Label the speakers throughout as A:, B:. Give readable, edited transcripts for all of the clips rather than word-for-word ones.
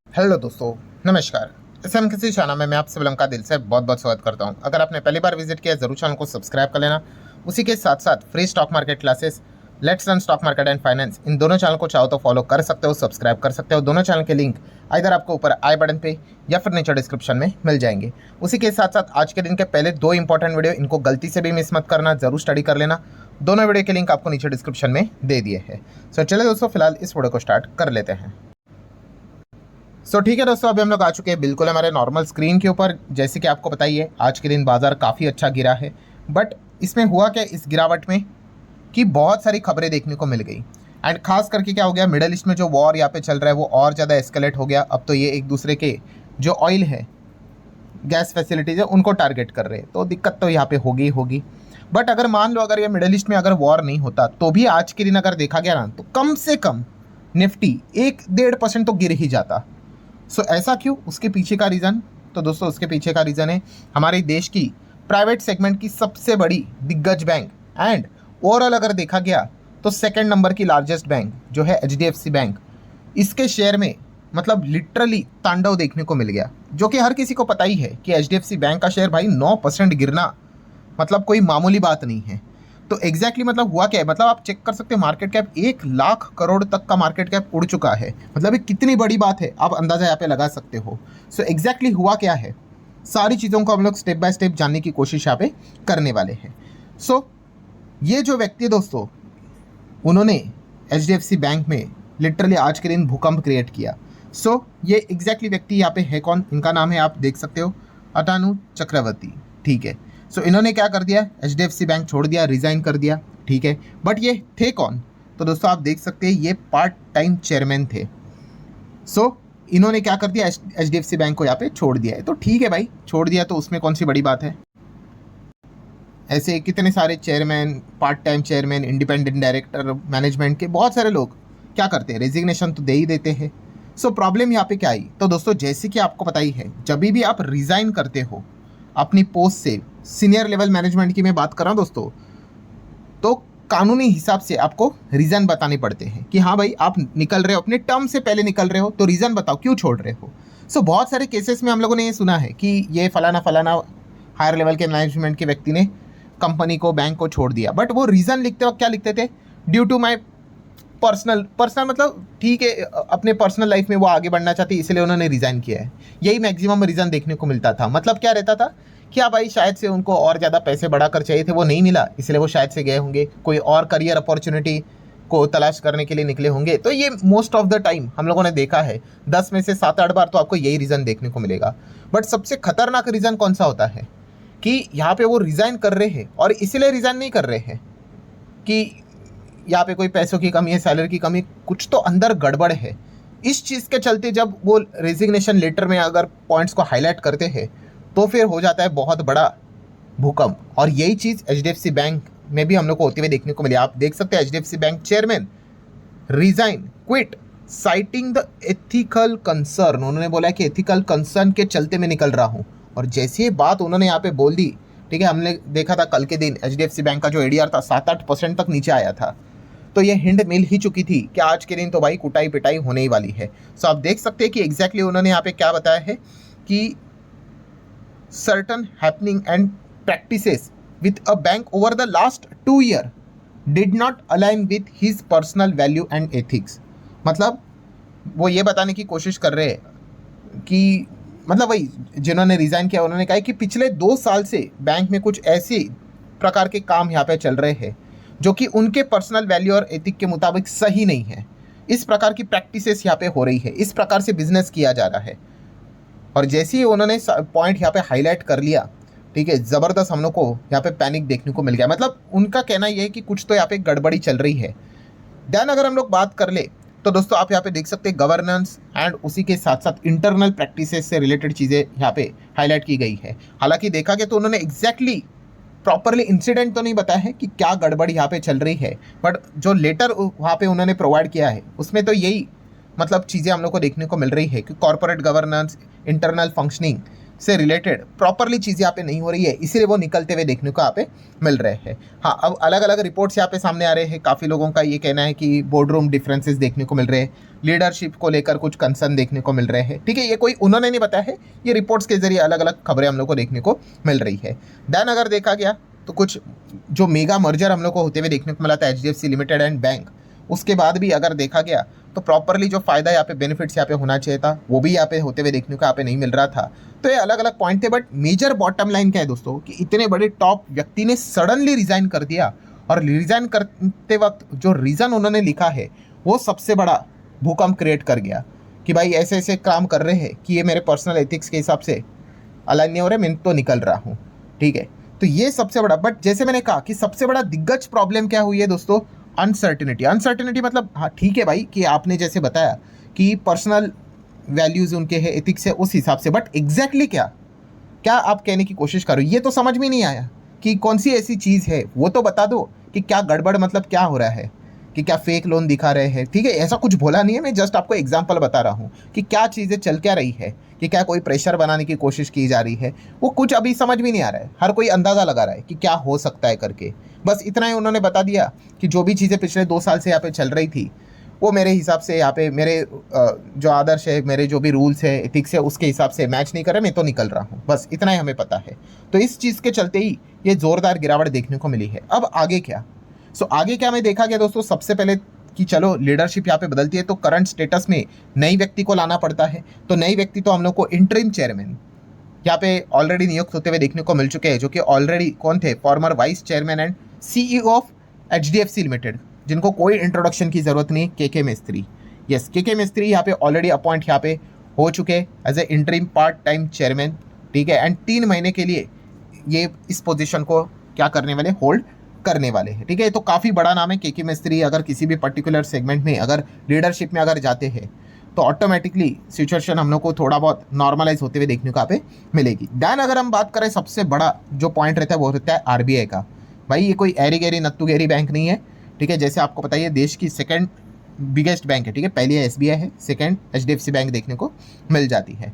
A: Hello दोस्तों, नमस्कार। SM किसी चैनल में मैं आप सभी लोगों का दिल से बहुत बहुत स्वागत करता हूं। अगर आपने पहली बार विजिट किया ज़रूर चैनल को सब्सक्राइब कर लेना। उसी के साथ साथ free stock market classes, let's learn stock market and finance, इन दोनों चैनल को चाहो तो फॉलो कर सकते हो, सब्सक्राइब कर सकते हो। दोनों चैनल के लिंक इधर आपको ऊपर आई बटन पे या फिर नीचे डिस्क्रिप्शन में मिल जाएंगे। उसी के साथ साथ आज के दिन के पहले दो इंपॉर्टेंट वीडियो, इनको गलती से भी मिस मत करना, जरूर स्टडी कर लेना। दोनों वीडियो के लिंक आपको नीचे डिस्क्रिप्शन में दे दिए हैं। सो चलिए दोस्तों, फिलहाल इस वीडियो को स्टार्ट कर लेते हैं। ठीक है दोस्तों, अभी हम लोग आ चुके हैं बिल्कुल हमारे नॉर्मल स्क्रीन के ऊपर। जैसे कि आपको बताइए, आज के दिन बाजार काफ़ी अच्छा गिरा है। बट इसमें हुआ क्या इस गिरावट में कि बहुत सारी खबरें देखने को मिल गई। एंड खास करके क्या हो गया, मिडल ईस्ट में जो वॉर यहाँ पे चल रहा है वो और ज़्यादा एस्केलेट हो गया। अब तो ये एक दूसरे के जो ऑयल है, गैस फैसिलिटीज़ है, उनको टारगेट कर रहे हैं। तो दिक्कत तो यहाँ पे होगी होगी। बट अगर मान लो, अगर ये मिडल ईस्ट में अगर वॉर नहीं होता तो भी आज के दिन अगर देखा गया ना, तो कम से कम निफ्टी 1-1.5% तो गिर ही जाता। ऐसा क्यों, उसके पीछे का रीज़न, तो दोस्तों उसके पीछे का रीज़न है हमारे देश की प्राइवेट सेगमेंट की सबसे बड़ी दिग्गज बैंक एंड ओवरऑल अगर देखा गया तो सेकंड नंबर की लार्जेस्ट बैंक जो है एचडीएफसी बैंक, इसके शेयर में मतलब लिटरली तांडव देखने को मिल गया। जो कि हर किसी को पता ही है कि एचडीएफसी बैंक का शेयर भाई 9% गिरना मतलब कोई मामूली बात नहीं है। तो एग्जैक्टली मतलब हुआ क्या है, मतलब आप चेक कर सकते हो, मार्केट कैप 1 लाख करोड़ तक का मार्केट कैप उड़ चुका है। मतलब ये कितनी बड़ी बात है, आप अंदाजा यहाँ पे लगा सकते हो। एग्जैक्टली हुआ क्या है, सारी चीज़ों को हम लोग स्टेप बाय स्टेप जानने की कोशिश यहाँ पे करने वाले हैं। ये जो व्यक्ति है दोस्तों, उन्होंने एचडीएफसी बैंक में लिटरली आज के दिन भूकंप क्रिएट किया। ये एग्जैक्टली व्यक्ति यहाँ पे है कौन, इनका नाम है, आप देख सकते हो, अटानु चक्रवर्ती। ठीक है। इन्होंने क्या कर दिया, एचडीएफसी बैंक छोड़ दिया, रिजाइन कर दिया। ठीक है। बट ये थे कौन, तो दोस्तों आप देख सकते हैं ये पार्ट टाइम चेयरमैन थे। इन्होंने क्या कर दिया, एचडीएफसी बैंक को यहाँ पे छोड़ दिया है। तो ठीक है भाई, छोड़ दिया तो उसमें कौन सी बड़ी बात है। ऐसे कितने सारे chairman, part time chairman, independent director, management के बहुत सारे लोग क्या करते हैं, रेजिग्नेशन तो दे ही देते हैं। प्रॉब्लम यहाँ पे क्या आई, तो दोस्तों जैसे कि आपको पता ही है, जब भी आप रिजाइन करते हो अपनी पोस्ट से, सीनियर लेवल मैनेजमेंट की मैं बात कर रहा हूँ दोस्तों, तो कानूनी हिसाब से आपको रीज़न बताने पड़ते हैं कि हाँ भाई आप निकल रहे हो, अपने टर्म से पहले निकल रहे हो, तो रीज़न बताओ क्यों छोड़ रहे हो। बहुत सारे केसेस में हम लोगों ने ये सुना है कि ये फलाना फलाना हायर लेवल के मैनेजमेंट के व्यक्ति ने कंपनी को, बैंक को छोड़ दिया। बट वो रीज़न लिखते वक्त क्या लिखते थे, ड्यू टू माई पर्सनल मतलब ठीक है, अपने पर्सनल लाइफ में वो आगे बढ़ना चाहती, इसलिए उन्होंने रिज़ाइन किया है। यही मैक्सिमम रीज़न देखने को मिलता था। मतलब क्या रहता था कि हाँ भाई शायद से उनको और ज़्यादा पैसे बढ़ाकर चाहिए थे, वो नहीं मिला, इसलिए वो शायद से गए होंगे, कोई और करियर अपॉर्चुनिटी को तलाश करने के लिए निकले होंगे। तो ये मोस्ट ऑफ द टाइम हम लोगों ने देखा है, 10 में से 7-8 बार तो आपको यही रीज़न देखने को मिलेगा। बट सबसे खतरनाक रीज़न कौन सा होता है कि यहाँ पे वो रिज़ाइन कर रहे हैं, और इसलिए रिज़ाइन नहीं कर रहे हैं कि यहाँ पे कोई पैसों की कमी है, सैलरी की कमी, कुछ तो अंदर गड़बड़ है। इस चीज़ के चलते जब वो रेजिग्नेशन लेटर में अगर पॉइंट्स को हाईलाइट करते हैं तो फिर हो जाता है बहुत बड़ा भूकंप। और यही चीज़ एचडीएफसी बैंक में भी हम लोग को होते हुए देखने को मिली। आप देख सकते हैं HDFC bank chairman resign, quit, citing the ethical concern. उन्होंने बोला कि एथिकल कंसर्न के चलते मैं निकल रहा हूँ। और जैसी ये बात उन्होंने यहाँ पे बोल दी, ठीक है, हमने देखा था कल के दिन एचडीएफसी बैंक का जो एडीआर था 7-8% तक नीचे आया था। तो ये हिंट मिल ही चुकी थी कि आज के दिन तो भाई कुटाई पिटाई होने ही वाली है। आप देख सकते हैं कि एग्जैक्टली उन्होंने यहाँ पे क्या बताया है कि certain happening and practices with a bank over the last 2 year did not align with his personal value and ethics. मतलब वो ये बताने की कोशिश कर रहे हैं कि मतलब वही जिन्होंने रिज़ाइन किया, उन्होंने कहा कि पिछले 2 साल से बैंक में कुछ ऐसे प्रकार के काम यहाँ पे चल रहे हैं जो कि उनके पर्सनल वैल्यू और एथिक के मुताबिक सही नहीं है। इस प्रकार की प्रैक्टिसेस यहाँ पे हो रही है, इस प्रकार से बिजनेस किया जा रहा है। और जैसे ही उन्होंने पॉइंट यहाँ पे हाईलाइट कर लिया, ठीक है, ज़बरदस्त हम लोग को यहाँ पे पैनिक देखने को मिल गया। मतलब उनका कहना यह है कि कुछ तो यहाँ पे गड़बड़ी चल रही है। देन अगर हम लोग बात कर ले तो दोस्तों आप यहाँ पे देख सकते हैं गवर्नेंस एंड उसी के साथ साथ इंटरनल प्रैक्टिसेस से रिलेटेड चीज़ें यहाँ पे हाईलाइट की गई है। हालांकि देखा गया तो उन्होंने एग्जैक्टली प्रॉपरली इंसिडेंट तो नहीं बताया है कि क्या गड़बड़ी यहाँ पे चल रही है, बट जो लेटर वहाँ पे उन्होंने प्रोवाइड किया है उसमें तो यही मतलब चीज़ें हम लोग को देखने को मिल रही है कि कॉर्पोरेट गवर्नेंस, इंटरनल फंक्शनिंग से रिलेटेड प्रॉपरली चीज़ यहाँ पे नहीं हो रही है, इसीलिए वो निकलते हुए देखने को यहाँ पे मिल रहे हैं। हाँ, अब अलग अलग रिपोर्ट्स यहाँ पे सामने आ रहे हैं। काफ़ी लोगों का ये कहना है कि बोर्ड रूम डिफरेंसेस देखने को मिल रहे हैं, लीडरशिप को लेकर कुछ कंसर्न देखने को मिल रहे हैं। ठीक है, ये कोई उन्होंने नहीं बताया है, ये रिपोर्ट्स के जरिए अलग अलग खबरें हम लोग को देखने को मिल रही है। देन अगर देखा गया तो कुछ जो मेगा मर्जर हम लोग को होते हुए देखने को मिला था HDFC लिमिटेड एंड बैंक, उसके बाद भी अगर देखा गया तो प्रॉपरली जो फायदा यहाँ पे बेनिफिट्स यहाँ पे होना चाहिए था वो भी यहाँ पे होते हुए देखने को यहाँ पे नहीं मिल रहा था। तो ये अलग अलग पॉइंट थे, बट मेजर बॉटम लाइन क्या है दोस्तों कि इतने बड़े टॉप व्यक्ति ने सडनली रिजाइन कर दिया, और रिजाइन करते वक्त जो रीज़न उन्होंने लिखा है वो सबसे बड़ा भूकंप क्रिएट कर गया कि भाई ऐसे ऐसे काम कर रहे हैं कि ये मेरे पर्सनल एथिक्स के हिसाब से अलाइन नहीं हो रहे, मैं तो निकल रहा हूँ। ठीक है, तो ये सबसे बड़ा, बट जैसे मैंने कहा कि सबसे बड़ा दिग्गज प्रॉब्लम क्या हुई है दोस्तों, अनसर्टिनिटी। अनसर्टिनिटी मतलब हाँ ठीक है भाई कि आपने जैसे बताया कि पर्सनल वैल्यूज़ उनके हैं, एथिक्स है, उस हिसाब से, बट एग्जैक्टली क्या आप कहने की कोशिश करो, ये तो समझ में नहीं आया कि कौन सी ऐसी चीज़ है, वो तो बता दो कि क्या गड़बड़, मतलब क्या हो रहा है, कि क्या फेक लोन दिखा रहे हैं। ठीक है, ऐसा कुछ बोला नहीं है, मैं जस्ट आपको एग्जांपल बता रहा हूँ कि क्या चीज़ें चल क्या रही है, कि क्या कोई प्रेशर बनाने की कोशिश की जा रही है, वो कुछ अभी समझ में नहीं आ रहा है। हर कोई अंदाज़ा लगा रहा है कि क्या हो सकता है करके, बस इतना ही उन्होंने बता दिया कि जो भी चीज़ें पिछले 2 साल से यहाँ पे चल रही थी वो मेरे हिसाब से यहाँ पे मेरे जो आदर्श है, मेरे जो भी रूल्स है, एथिक्स है, उसके हिसाब से मैच नहीं कर रहे, मैं तो निकल रहा हूँ। बस इतना ही हमें पता है। तो इस चीज़ के चलते ही ये ज़ोरदार गिरावट देखने को मिली है। अब आगे क्या, आगे क्या में देखा गया दोस्तों, सबसे पहले कि चलो लीडरशिप यहाँ पे बदलती है तो करंट स्टेटस में नई व्यक्ति को लाना पड़ता है। तो नई व्यक्ति तो हम लोग को इंटरिम चेयरमैन यहाँ पे ऑलरेडी नियुक्त होते हुए देखने को मिल चुके हैं, जो कि ऑलरेडी कौन थे, farmer vice chairman and CEO of HDFC limited, जिनको कोई इंट्रोडक्शन की जरूरत नहीं, KK मिस्त्री। यस, KK मिस्त्री यहाँ पे ऑलरेडी अपॉइंट यहाँ पे हो चुके as a interim part time chairman. ठीक है, एंड 3 महीने के लिए ये इस पोजीशन को क्या करने वाले, होल्ड करने वाले हैं। ठीक है, तो काफ़ी बड़ा नाम है KK मिस्त्री। अगर किसी भी पर्टिकुलर सेगमेंट में अगर लीडरशिप में अगर जाते हैं तो ऑटोमेटिकली सिचुएशन हम लोग को थोड़ा बहुत नॉर्मलाइज होते हुए देखने को यहाँ पे मिलेगी। दैन अगर हम बात करें, सबसे बड़ा जो पॉइंट रहता है वो रहता है RBI का। भाई ये कोई एरी गैरी नत्तू गैरी बैंक नहीं है। ठीक है, जैसे आपको पता है देश की सेकंड बिगेस्ट बैंक है। ठीक है, पहली SBI है, सेकंड HDFC बैंक देखने को मिल जाती है।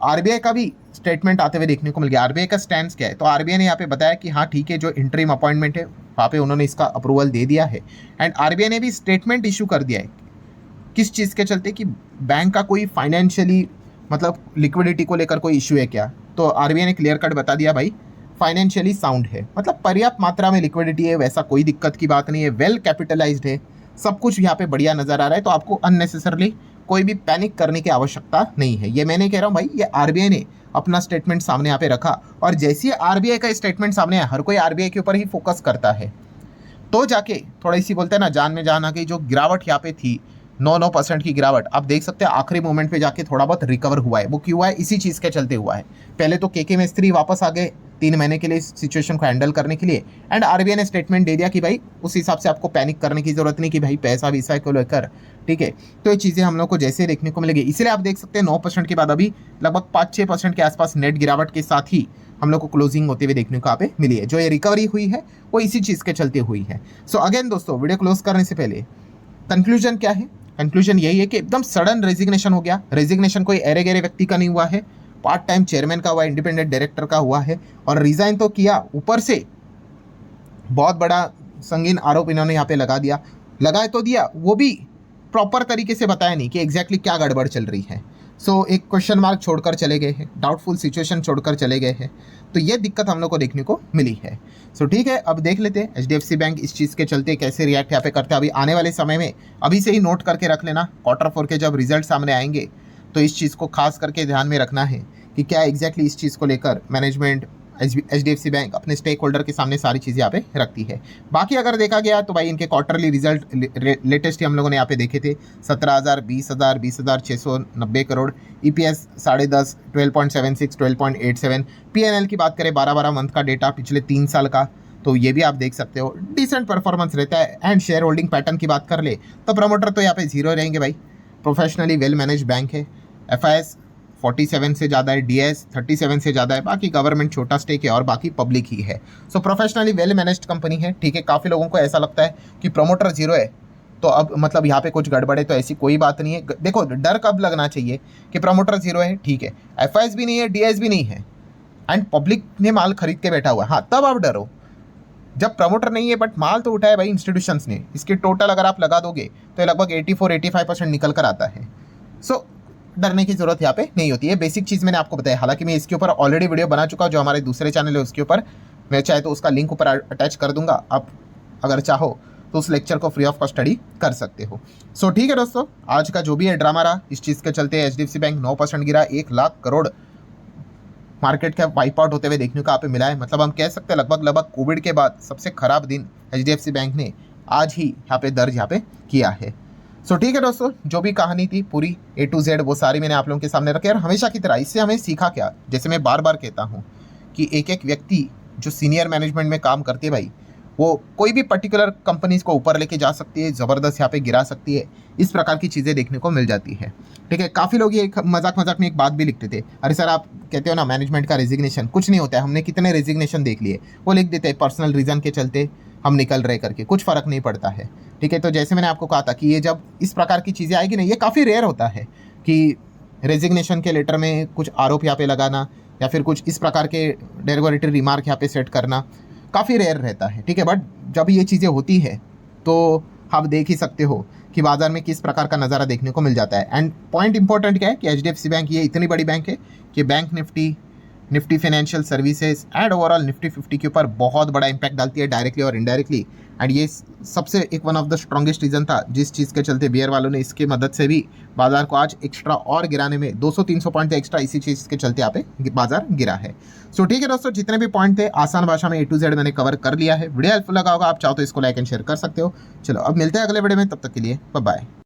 A: RBI का भी स्टेटमेंट आते हुए देखने को मिल गया। RBI का स्टैंड क्या है, तो RBI ने यहाँ पे बताया कि हाँ ठीक है, जो इंटरिम अपॉइंटमेंट है वहाँ पे उन्होंने इसका अप्रूवल दे दिया है। एंड RBI ने भी स्टेटमेंट इशू कर दिया है, किस चीज़ के चलते, कि बैंक का कोई फाइनेंशियली मतलब लिक्विडिटी को लेकर कोई इशू है क्या। तो RBI ने क्लियर कट बता दिया भाई फाइनेंशियली साउंड है, मतलब पर्याप्त मात्रा में लिक्विडिटी है, वैसा कोई दिक्कत की बात नहीं है, वेल कैपिटलाइज्ड है, सब कुछ यहाँ पे बढ़िया नज़र आ रहा है। तो आपको अननेसेसरली कोई भी पैनिक करने की आवश्यकता नहीं है। ये मैंने कह रहा हूँ भाई, ये RBI ने अपना स्टेटमेंट सामने यहाँ पे रखा, और जैसे ही RBI का स्टेटमेंट सामने आया, हर कोई RBI के ऊपर ही फोकस करता है, तो जाके थोड़ी सी बोलते हैं ना, जान में जान आ गई। जो गिरावट यहाँ पे थी 9% की गिरावट, आप देख सकते हैं आखिरी मोमेंट पे जाके थोड़ा बहुत रिकवर हुआ है। वो क्यों हुआ है, इसी चीज़ के चलते हुआ है। पहले तो KK मिस्त्री वापस आ गए 3 महीने के लिए इस सिचुएशन को हैंडल करने के लिए, एंड RBI ने स्टेटमेंट दे दिया कि भाई उस हिसाब से आपको पैनिक करने की जरूरत नहीं, कि भाई पैसा वीसा को लेकर। ठीक है, तो ये चीज़ें हम लोग को जैसे देखने को मिलेगी, इसलिए आप देख सकते हैं 9% के बाद अभी लगभग 5-6% के आसपास नेट गिरावट के साथ ही हम लोग को क्लोजिंग होते हुए देखने को यहाँ पे मिली है। जो ये रिकवरी हुई है वो इसी चीज़ के चलते हुई है। अगेन दोस्तों, वीडियो क्लोज करने से पहले कंक्लूजन क्या है, कंक्लूजन यही है कि एकदम सडन रेजिग्नेशन हो गया। रेजिग्नेशन कोई एरे गहरे व्यक्ति का नहीं हुआ है, पार्ट टाइम चेयरमैन का हुआ, इंडिपेंडेंट डायरेक्टर का हुआ है, और रिजाइन तो किया, ऊपर से बहुत बड़ा संगीन आरोप इन्होंने यहाँ पे लगा तो दिया, वो भी प्रॉपर तरीके से बताया नहीं कि एग्जैक्टली क्या गड़बड़ चल रही है। एक क्वेश्चन मार्क छोड़कर चले गए हैं, डाउटफुल सिचुएशन छोड़कर चले गए हैं, तो ये दिक्कत हम लोग को देखने को मिली है। ठीक है, अब देख लेते हैं HDFC बैंक इस चीज़ के चलते कैसे रिएक्ट यहाँ पे करते हैं। अभी आने वाले समय में अभी से ही नोट करके रख लेना, Q4 के जब रिजल्ट सामने आएंगे तो इस चीज़ को खास करके ध्यान में रखना है कि क्या एग्जैक्टली इस चीज़ को लेकर मैनेजमेंट HDFC बैंक अपने स्टेक होल्डर के सामने सारी चीज़ें यहाँ पे रखती है। बाकी अगर देखा गया तो भाई इनके क्वार्टरली रिजल्ट लेटेस्ट ही हम लोगों ने यहाँ पे देखे थे, 17,000, 20,000, 20,690 करोड़, EPS 10.5, 12.76, 12.87। PNL की बात करें 12 मंथ का डेटा पिछले 3 साल का, तो ये भी आप देख सकते हो डिसेंट परफॉर्मेंस रहता है। एंड शेयर होल्डिंग पैटर्न की बात कर ले तो प्रमोटर तो यहाँ पे 0 रहेंगे भाई, प्रोफेशनली वेल मैनेज बैंक है। FIS 47 से ज़्यादा है, DS 37 से ज़्यादा है, बाकी गवर्नमेंट छोटा स्टेक है और बाकी पब्लिक ही है। प्रोफेशनली वेल मैनेज्ड कंपनी है। ठीक है, काफ़ी लोगों को ऐसा लगता है कि प्रमोटर 0 है तो अब मतलब यहाँ पे कुछ गड़बड़ है, तो ऐसी कोई बात नहीं है। देखो डर कब लगना चाहिए कि प्रमोटर जीरो है, ठीक है, एफआईएस भी नहीं है, डीएस भी नहीं है, एंड पब्लिक ने माल खरीद के बैठा हुआ है, हाँ तब आप डरो। जब प्रमोटर नहीं है बट माल तो उठाया भाई इंस्टीट्यूशंस ने, इसके टोटल अगर आप लगा दोगे तो ये लगभग 84-85% निकल कर आता है। सो डरने की जरूरत यहाँ पे नहीं होती है। बेसिक चीज़ मैंने आपको बताया, हालांकि मैं इसके ऊपर ऑलरेडी वीडियो बना चुका हूँ, जो हमारे दूसरे चैनल है उसके ऊपर, मैं चाहे तो उसका लिंक ऊपर अटैच कर दूंगा, आप अगर चाहो तो उस लेक्चर को फ्री ऑफ कॉस्ट स्टडी कर सकते हो। सो ठीक है दोस्तों, आज का जो भी है ड्रामा रहा, इस चीज़ के चलते एचडीएफसी बैंक 9% गिरा, 1 lakh crore market cap wipe out होते हुए देखने को यहाँ पे मिला है। मतलब हम कह सकते हैं लगभग कोविड के बाद सबसे खराब दिन एचडीएफसी बैंक ने आज ही यहाँ पे दर्ज यहाँ पे किया है। सो ठीक है दोस्तों, जो भी कहानी थी पूरी A to Z वो सारी मैंने आप लोगों के सामने रखी, और हमेशा की तरह इससे हमें सीखा क्या, जैसे मैं बार बार कहता हूँ कि एक एक व्यक्ति जो सीनियर मैनेजमेंट में काम करती है भाई, वो कोई भी पर्टिकुलर कंपनीज को ऊपर लेके जा सकती है, ज़बरदस्त यहाँ पे गिरा सकती है, इस प्रकार की चीज़ें देखने को मिल जाती है। ठीक है, काफ़ी लोग ये मजाक में एक बात भी लिखते थे, अरे सर आप कहते हो ना मैनेजमेंट का रेजिग्नेशन, कुछ नहीं होता है, हमने कितने रेजिग्नेशन देख लिए, वो लिख देते हैं पर्सनल रीज़न के चलते हम निकल रहे करके, कुछ फ़र्क नहीं पड़ता है। ठीक है, तो जैसे मैंने आपको कहा था कि ये जब इस प्रकार की चीज़ें आएगी ना, ये काफ़ी रेयर होता है कि रेजिग्नेशन के लेटर में कुछ आरोप यहाँ पे लगाना या फिर कुछ इस प्रकार के डेरोगेटरी रिमार्क यहाँ पे सेट करना काफ़ी रेयर रहता है। ठीक है, बट जब ये चीज़ें होती है तो आप देख ही सकते हो कि बाजार में किस प्रकार का नज़ारा देखने को मिल जाता है। एंड पॉइंट इंपॉर्टेंट क्या है कि एचडीएफसी बैंक ये इतनी बड़ी बैंक है कि bank Nifty financial services and overall Nifty 50 के ऊपर बहुत बड़ा इंपैक्ट डालती है डायरेक्टली और इनडायरेक्टली। एंड ये सबसे एक one of the strongest reason था जिस चीज़ के चलते बियर वालों ने इसके मदद से भी बाजार को आज एक्स्ट्रा और गिराने में 200-300 पॉइंट एक्स्ट्रा इसी चीज़ के चलते यहाँ पे बाजार गिरा है। सो ठीक है दोस्तों, जितने भी पॉइंट थे आसान भाषा में A to Z मैंने कवर कर लिया है। वीडियो हेल्पफुल लगा होगा, आप चाहो तो इसको लाइक एंड शेयर कर सकते हो। चलो अब मिलते हैं अगले वीडियो में, तब तक के लिए बाय बाय।